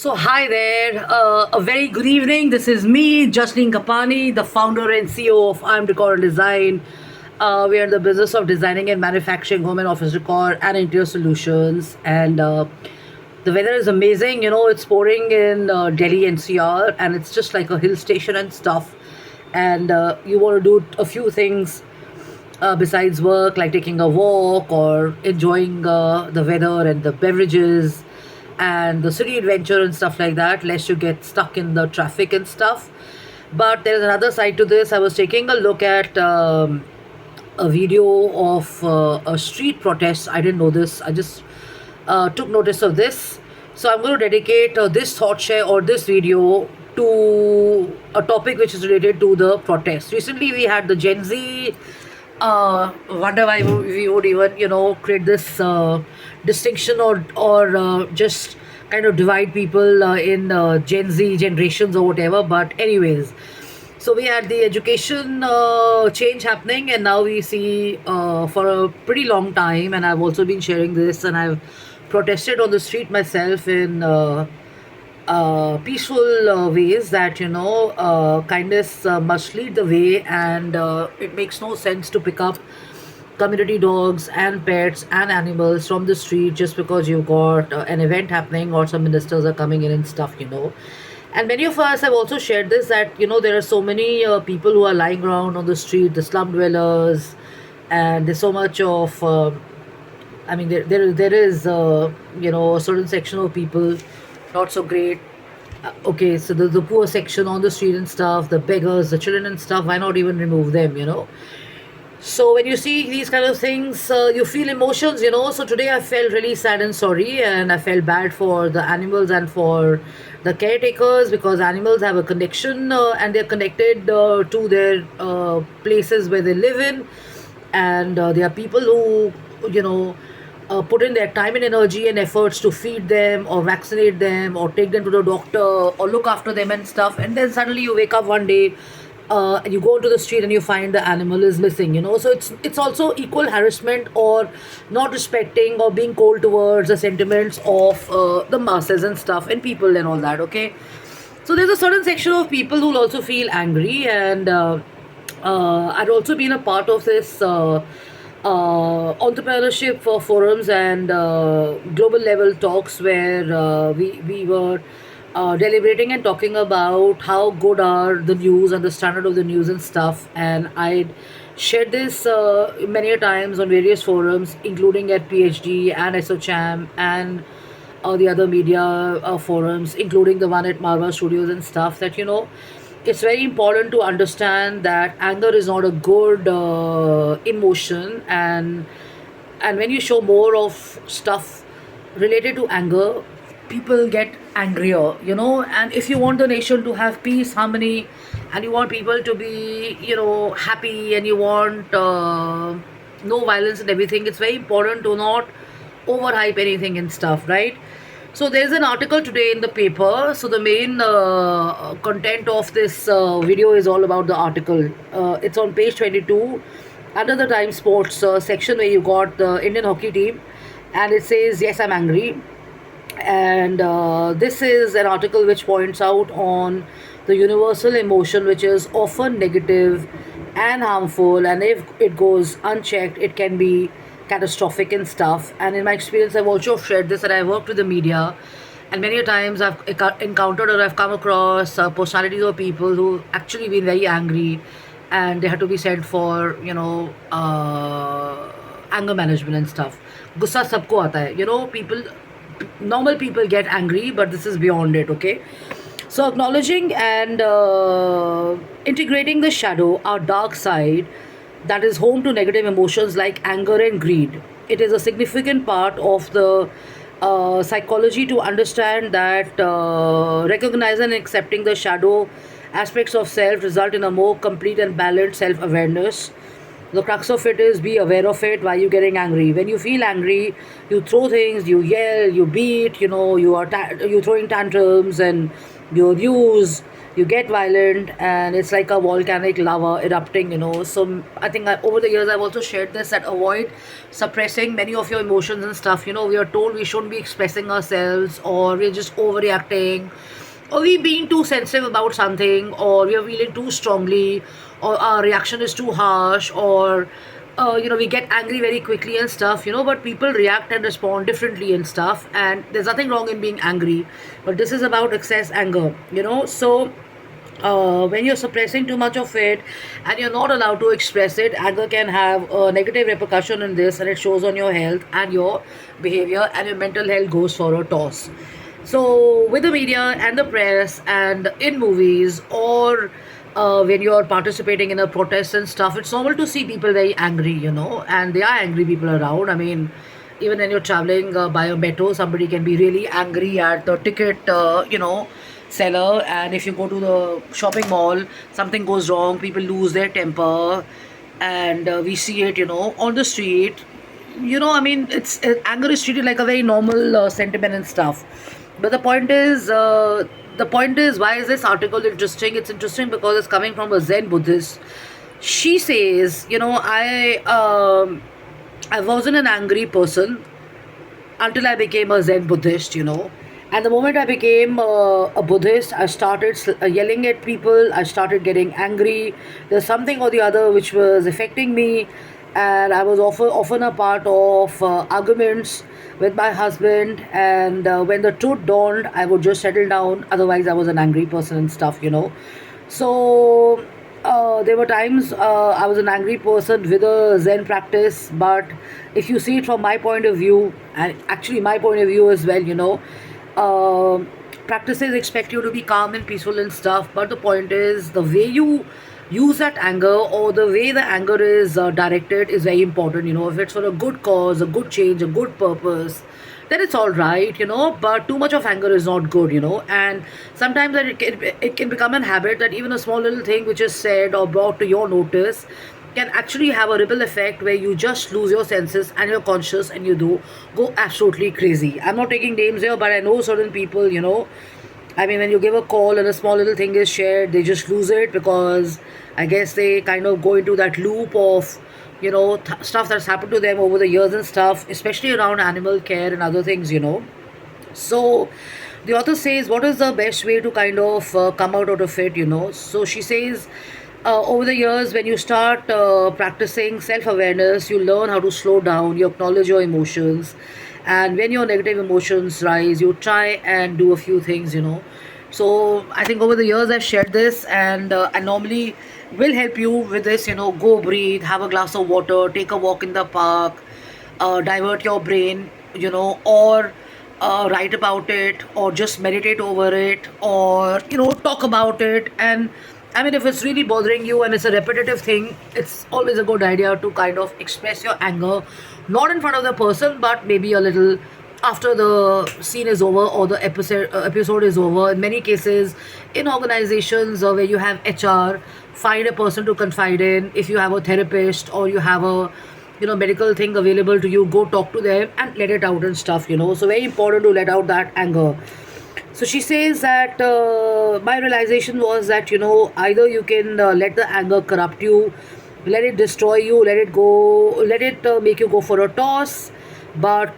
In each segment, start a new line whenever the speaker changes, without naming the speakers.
So, hi there. A very good evening. This is me, Jasleen Kapani, the founder and CEO of I'm Decor and Design. We are in the business of designing and manufacturing home and office decor and interior solutions. And the weather is amazing. You know, it's pouring in Delhi NCR, and it's just like a hill station and stuff. And you want to do a few things besides work, like taking a walk or enjoying the weather and the beverages and the city adventure and stuff like that, lest you get stuck in the traffic and stuff. But there's another side to this. I was taking a look at a video of a street protest. I didn't know this. I just took notice of this. So I'm going to dedicate this thought share or this video to a topic which is related to the protest. Recently, we had the Gen Z. Wonder why we would even create this distinction or just kind of divide people in Gen Z generations or whatever. But anyways, so we had the education change happening, and now we see for a pretty long time, and I've also been sharing this, and I've protested on the street myself in peaceful ways that kindness must lead the way, and it makes no sense to pick up community dogs and pets and animals from the street just because you've got an event happening or some ministers are coming in and stuff. And many of us have also shared this, that there are so many people who are lying around on the street, the slum dwellers, and there's so much of I mean, there is a certain section of people not so great. Okay, so the poor section on the street and stuff, the beggars, the children and stuff. Why not even remove them? So when you see these kind of things, you feel emotions. So today I felt really sad and sorry, and I felt bad for the animals and for the caretakers, because animals have a connection and they're connected to their places where they live in, and there are people who put in their time and energy and efforts to feed them or vaccinate them or take them to the doctor or look after them and stuff, and then suddenly you wake up one day and you go into the street and you find the animal is missing. So it's also equal harassment or not respecting or being cold towards the sentiments of the masses and stuff and people and all that. Okay, so there's a certain section of people who'll also feel angry, and I'd also been a part of this entrepreneurship for forums and global level talks where we were deliberating and talking about how good are the news and the standard of the news and stuff. And I'd shared this many a times on various forums, including at PhD and SOCHAM and the other media forums, including the one at Marva Studios and stuff, that it's very important to understand that anger is not a good emotion, and when you show more of stuff related to anger, people get angrier. And if you want the nation to have peace, harmony, and you want people to be happy, and you want no violence and everything, it's very important to not overhype anything and stuff, right? So there's an article today in the paper. So the main content of this video is all about the article. It's on page 22 under the Times Sports section, where you got the Indian hockey team, and it says, "Yes, I'm angry." And this is an article which points out on the universal emotion, which is often negative and harmful, and if it goes unchecked, it can be catastrophic and stuff. And in my experience, I've also shared this, that I worked with the media, and many a times I've encountered or I've come across personalities or people who actually been very angry, and they had to be sent for anger management and stuff. Gussa sabko aata hai. People, normal people get angry, but this is beyond it. Okay, so acknowledging and integrating the shadow, our dark side, that is home to negative emotions like anger and greed. It is a significant part of the psychology to understand that recognizing and accepting the shadow aspects of self result in a more complete and balanced self awareness. The crux of it is be aware of it while you're getting angry. When you feel angry, you throw things, you yell, you beat, you're throwing tantrums and you abuse, you get violent, and it's like a volcanic lava erupting. So I think over the years I've also shared this, that avoid suppressing many of your emotions and stuff. We are told we shouldn't be expressing ourselves, or we're just overreacting, or we being too sensitive about something, or we are feeling too strongly, or our reaction is too harsh, or we get angry very quickly and stuff. But people react and respond differently and stuff, and there's nothing wrong in being angry, but this is about excess anger. So when you're suppressing too much of it and you're not allowed to express it, anger can have a negative repercussion in this, and it shows on your health and your behavior, and your mental health goes for a toss. So, with the media and the press and in movies, or when you're participating in a protest and stuff, it's normal to see people very angry, and there are angry people around. I mean, even when you're traveling by a metro, somebody can be really angry at the ticket, seller. And if you go to the shopping mall, something goes wrong, people lose their temper, and we see it, on the street. I mean, anger is treated like a very normal sentiment and stuff. But the point is, why is this article interesting? It's interesting because it's coming from a Zen Buddhist. She says, I wasn't an angry person until I became a Zen Buddhist. And the moment I became a Buddhist, I started yelling at people. I started getting angry. There's something or the other which was affecting me, and I was often a part of arguments with my husband. And when the truth dawned, I would just settle down. Otherwise, I was an angry person and stuff. So there were times I was an angry person with a Zen practice. But if you see it from my point of view, and actually my point of view as well, uh, practices expect you to be calm and peaceful and stuff. But the point is, the way you use that anger, or the way the anger is directed, is very important. If it's for a good cause, a good change, a good purpose, then it's all right. But too much of anger is not good. And sometimes it can become a habit, that even a small little thing which is said or brought to your notice can actually have a ripple effect where you just lose your senses and your conscious, and you do go absolutely crazy. I'm not taking names here, but I know certain people. I mean, when you give a call and a small little thing is shared, they just lose it, because I guess they kind of go into that loop of, stuff that's happened to them over the years and stuff, especially around animal care and other things. So the author says, what is the best way to kind of come out of it? So she says, over the years, when you start practicing self awareness, you learn how to slow down, you acknowledge your emotions, and when your negative emotions rise, you try and do a few things. So I think over the years I've shared this, and I normally will help you with this. Go breathe, have a glass of water, take a walk in the park, divert your brain, or write about it, or just meditate over it, or talk about it. And I mean, if it's really bothering you and it's a repetitive thing, it's always a good idea to kind of express your anger, not in front of the person, but maybe a little after the scene is over, or the episode is over. In many cases, in organizations where you have HR, find a person to confide in. If you have a therapist, or you have a medical thing available to you, go talk to them and let it out and stuff. So very important to let out that anger. So she says that my realization was that, either you can let the anger corrupt you, let it destroy you, let it go, let it make you go for a toss. But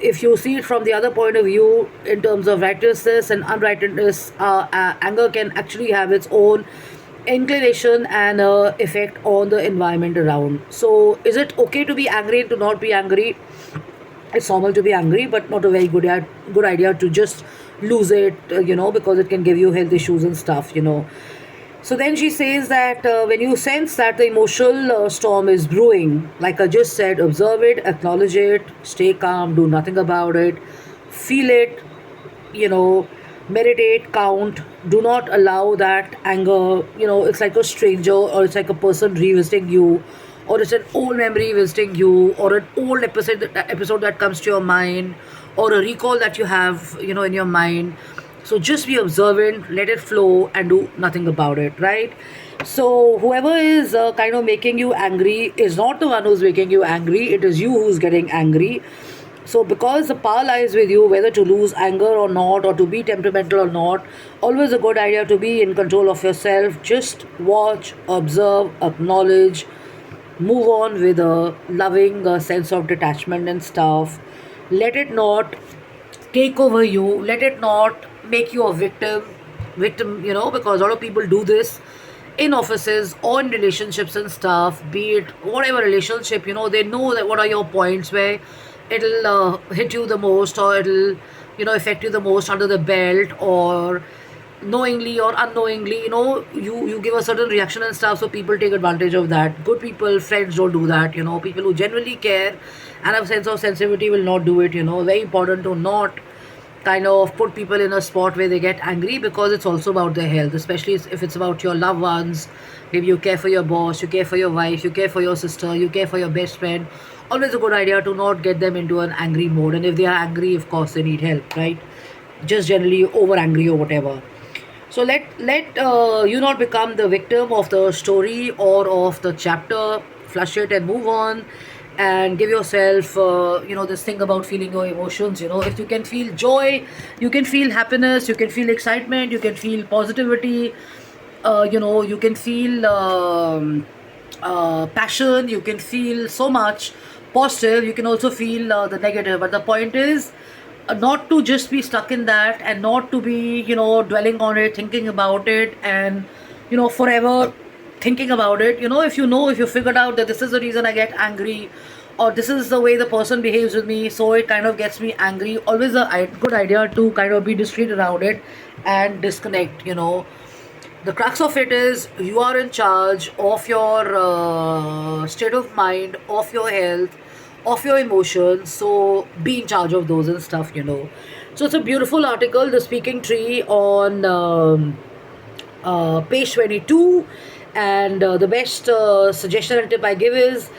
if you see it from the other point of view, in terms of righteousness and unrighteousness, anger can actually have its own inclination and effect on the environment around. So is it okay to be angry and to not be angry? It's normal to be angry, but not a very good idea to just lose it, because it can give you health issues and stuff. So then she says that when you sense that the emotional storm is brewing, like I just said, observe it, acknowledge it, stay calm, do nothing about it, feel it, you know, meditate, count. Do not allow that anger, it's like a stranger, or it's like a person revisiting you, or it's an old memory visiting you, or an old episode that comes to your mind, or a recall that you have, in your mind. So just be observant, let it flow, and do nothing about it, right? So whoever is kind of making you angry is not the one who's making you angry, it is you who's getting angry. So because the power lies with you, whether to lose anger or not, or to be temperamental or not, always a good idea to be in control of yourself. Just watch, observe, acknowledge, move on with a loving sense of detachment and stuff. Let it not take over you, let it not make you a victim, because a lot of people do this in offices or in relationships and stuff, be it whatever relationship, they know that what are your points where it'll hit you the most, or it'll affect you the most under the belt, or knowingly or unknowingly, you give a certain reaction and stuff, so people take advantage of that. Good people, friends, don't do that. People who genuinely care and have a sense of sensitivity will not do it. Very important to not kind of put people in a spot where they get angry, because it's also about their health, especially if it's about your loved ones. Maybe you care for your boss, you care for your wife, you care for your sister, you care for your best friend. Always a good idea to not get them into an angry mode, and if they are angry, of course they need help, right? Just generally over angry or whatever. So let you not become the victim of the story or of the chapter. Flush it and move on, and give yourself this thing about feeling your emotions. If you can feel joy, you can feel happiness, you can feel excitement, you can feel positivity. You can feel passion. You can feel so much positive. You can also feel the negative. But the point is not to just be stuck in that, and not to be dwelling on it, thinking about it, and forever thinking about it. If you figured out that this is the reason I get angry, or this is the way the person behaves with me, so it kind of gets me angry, always a good idea to kind of be discreet around it and disconnect. The crux of it is you are in charge of your state of mind, of your health, of your emotions. So be in charge of those and stuff. So it's a beautiful article, The Speaking Tree, on page 22. And the best suggestion and tip I give is,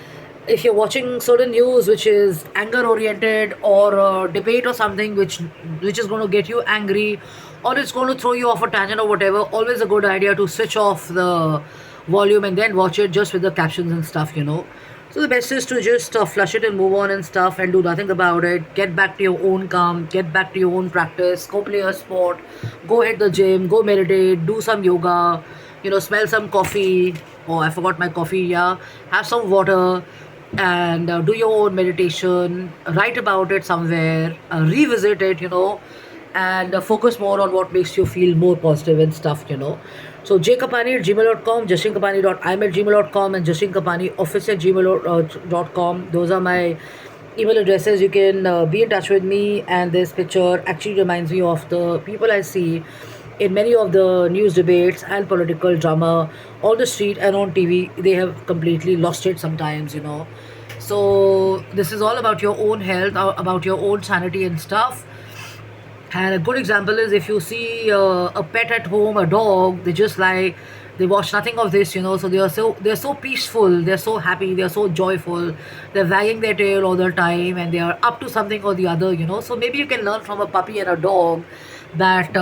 if you're watching certain news which is anger oriented, or debate or something which is going to get you angry, or it's going to throw you off a tangent or whatever, always a good idea to switch off the volume and then watch it just with the captions and stuff. So the best is to just flush it and move on and stuff, and do nothing about it. Get back to your own calm, get back to your own practice, go play a sport, go hit the gym, go meditate, do some yoga, smell some coffee. Oh, I forgot my coffee. Yeah, have some water, and do your own meditation, write about it somewhere, revisit it, and focus more on what makes you feel more positive and stuff. So jkapani@gmail.com, justinKapani.im@gmail.com, and justinKapaniOffice@gmail.com. Those are my email addresses. You can be in touch with me, and this picture actually reminds me of the people I see in many of the news debates and political drama on the street and on TV. They have completely lost it sometimes. So this is all about your own health, about your own sanity and stuff. And a good example is, if you see a pet at home, a dog, they watch nothing of this. So they're so peaceful, they're so happy, they're so joyful, they're wagging their tail all the time, and they are up to something or the other. So maybe you can learn from a puppy and a dog that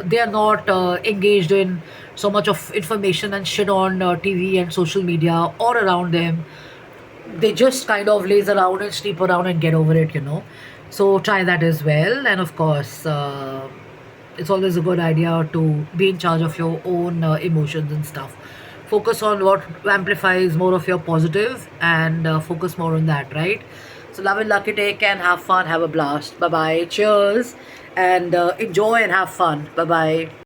they are not engaged in so much of information and shit on TV and social media or around them. They just kind of laze around and sleep around and get over it. So try that as well. And of course, it's always a good idea to be in charge of your own emotions and stuff. Focus on what amplifies more of your positive, and focus more on that, right? So love and lucky, take and have fun, have a blast. Bye bye. Cheers, and enjoy and have fun. Bye bye.